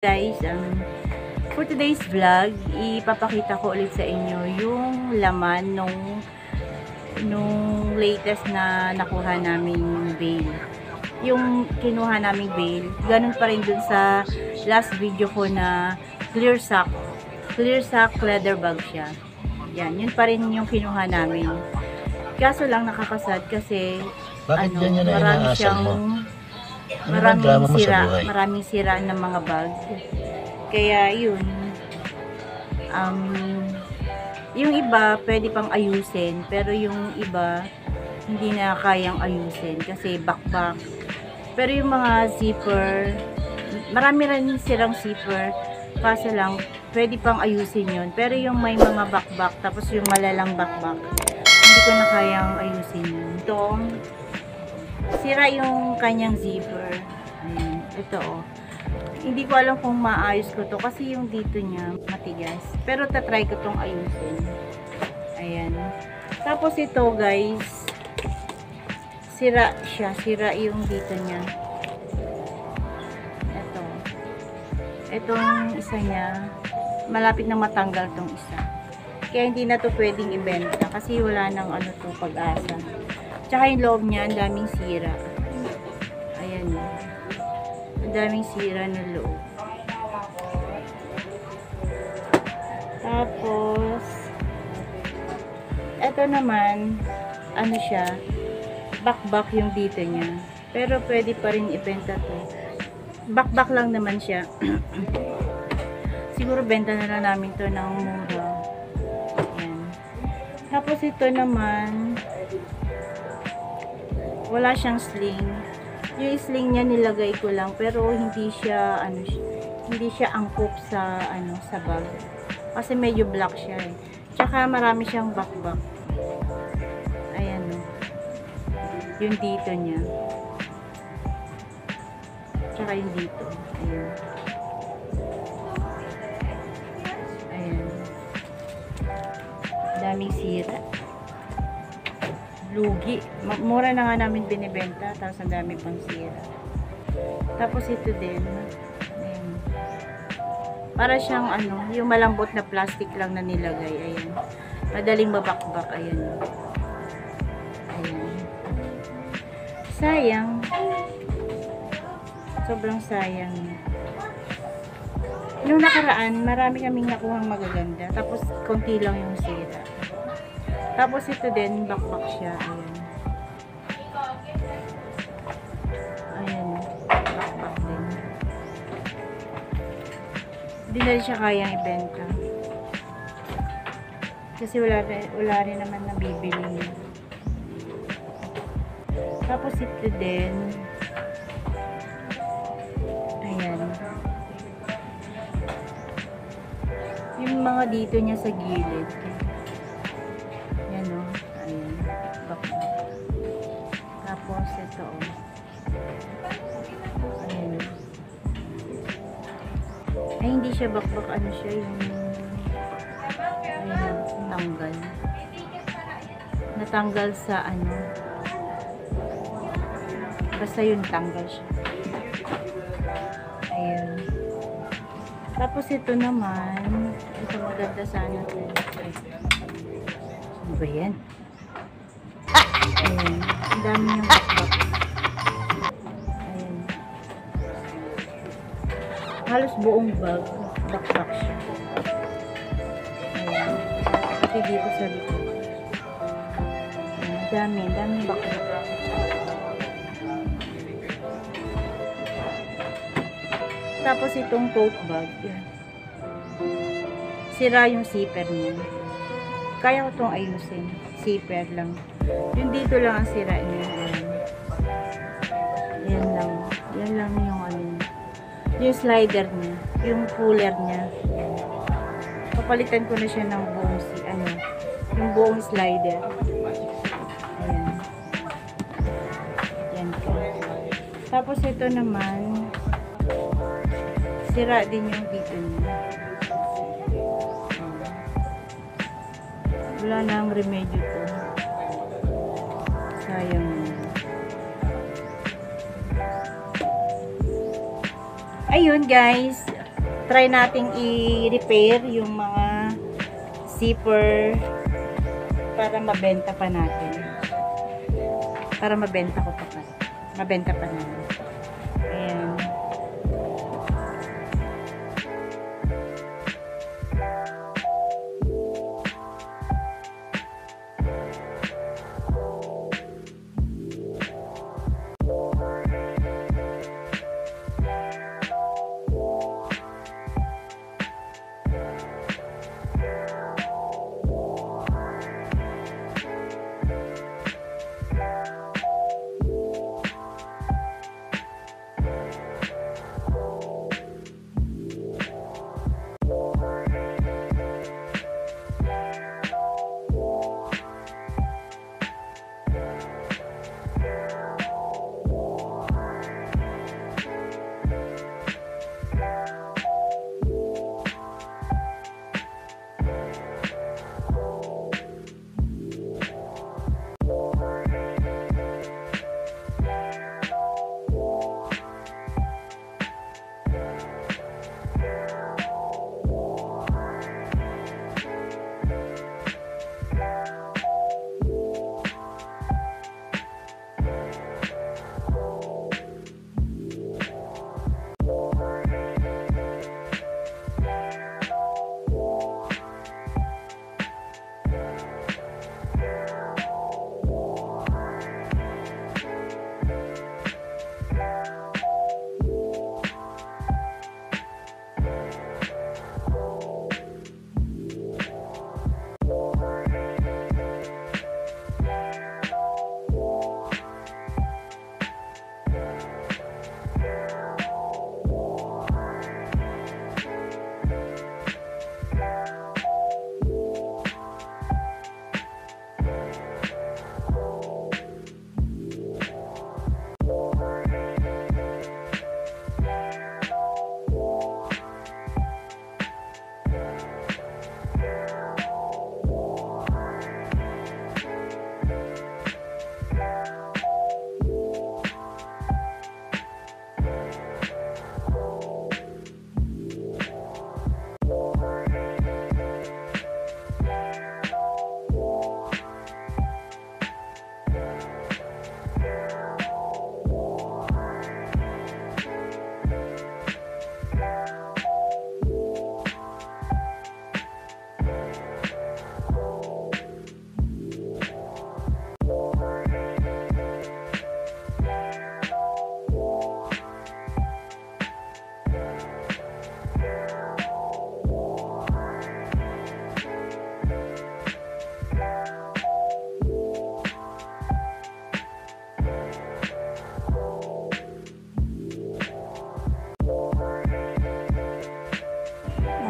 Guys, for today's vlog, ipapakita ko ulit sa inyo yung laman nung latest na nakuha naming bail. Yung kinuha naming bail, ganun pa rin dun sa last video ko na clear sack leather bag siya. Yan, yun pa rin yung kinuha namin. Kaso lang nakakasad kasi marami siyang maraming sira ng mga bag. Kaya yun, yung iba pwede pang ayusin, pero yung iba hindi na kayang ayusin kasi bakbak. Pero yung mga zipper, marami rin sirang zipper, kaso lang pwede pang ayusin yun. Pero yung may mga bakbak, tapos yung malalang bakbak, hindi ko na kayang ayusin yun. Ito, sira yung kanyang zipper. Ayan, ito oh. Hindi ko alam kung maayos ko to kasi yung dito niya matigas. Pero tatry ko tong ayusin. Ayan. Tapos ito guys, sira siya. Sira yung dito niya. Ito. Itong isa niya, malapit na matanggal tong isa. Kaya hindi na to pwedeng ibenta kasi wala nang ano to pag-asa. Tsaka yung loob niya, ang daming sira. Ayan. Ang daming sira ng loob. Tapos, eto naman, ano siya, bakbak yung dito niya. Pero pwede pa rin ibenta to. Bakbak lang naman siya. Siguro benta na lang namin to ng mura. Ayan. Tapos ito naman, wala siyang sling. Yung sling niya nilagay ko lang pero hindi siya hindi siya angkop sa sa bag. Kasi medyo black siya eh. Tsaka marami siyang bakbak. Ayan. Yung dito niya. Tsaka yung dito. Ayan. Ayan. Daming sira. Lugi. Mura na nga namin binibenta, tapos ang dami pang sira. Tapos ito din, ayan. Para siyang yung malambot na plastic lang na nilagay. Ayan. Madaling mabakbak. Ayan. Ayan. Sayang. Sobrang sayang. Nung nakaraan, marami kaming nakuhang magaganda. Tapos, konti lang yung sira. Tapos ito din, bakbak siya. Ayan. Ayan. Bakbak din. Hindi na rin siya kayang ibenta. Kasi wala rin naman nabibili niya. Tapos ito din. Ayan. Yung mga dito niya sa gilid. Ayan. Bakbak. Tapos ito ayan. Ay, hindi siya bakbak. Ano siya yung ayan, natanggal. Natanggal sa basta yun, tanggal siya. Ayan. Tapos ito naman, ito maganda sana ito. Ano ba yan? Ayan. Ang dami yung bakbak. Ayan. Halos buong bag, bakbak siya. Ayan. Pati dito sa likod. Ayan. Dami bakbak. Tapos itong tote bag. Sira yung zipper niya. Kaya ko itong ayusin. Zipper lang. Yung dito lang ang sira niya. Yan lang. Yan lang yung yung slider niya. Yung cooler niya. Papalitan ko na siya ng buong yung buong slider. Ayan. Yan ko. Tapos ito naman, sira din yung dito niya. Wala nang remedyo to. Sayang. Ayun guys, try nating i-repair yung mga zipper para mabenta pa natin. Para mabenta ko pa. Mabenta pa natin. Ayan.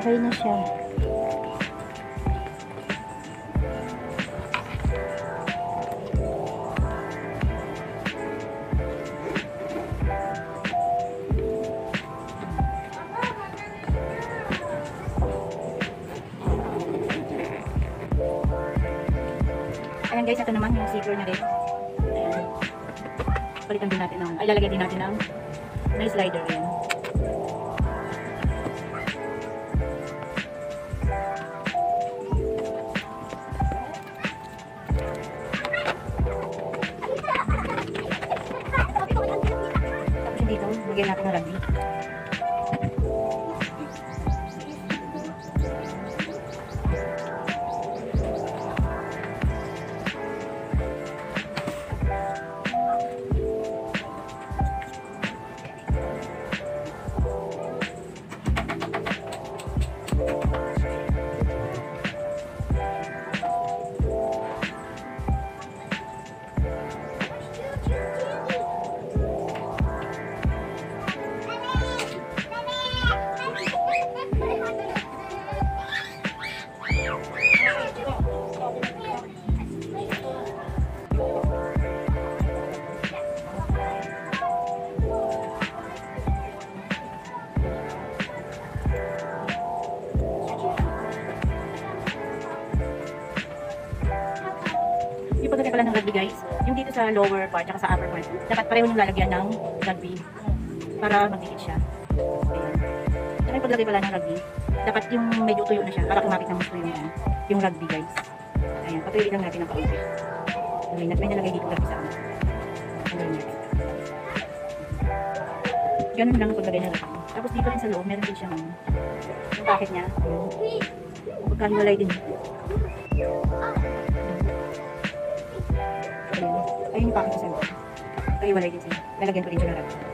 Okay na siya. Ayan guys, ito naman yung zipper na rin. Ayan. Palitan din natin ng, ay lalagyan din natin ng slider rin. Lagyan natin ng rugby. Yung pagdating pala ng rugby guys, yung dito sa lower part at sa upper part, dapat pareho yung lalagyan ng rugby para magdikit siya. Ayan. Tsaka yung paglagay pala ng rugby, dapat yung medyo tuyo na siya para kumapit ng gusto yung rugby guys. Ayan, patuyuin lang natin ng kaunti. May nalagay dito rugby sa amin. Ayan natin. Ganun lang ang paglagay ng rugby. Tapos dito rin sa loob, meron din siyang yung packet niya. Magkahiwalay din dito. Ayun yung packet niya sa loob. Magkahiwalay din siya. Lalagyan ko din siya ng rugby.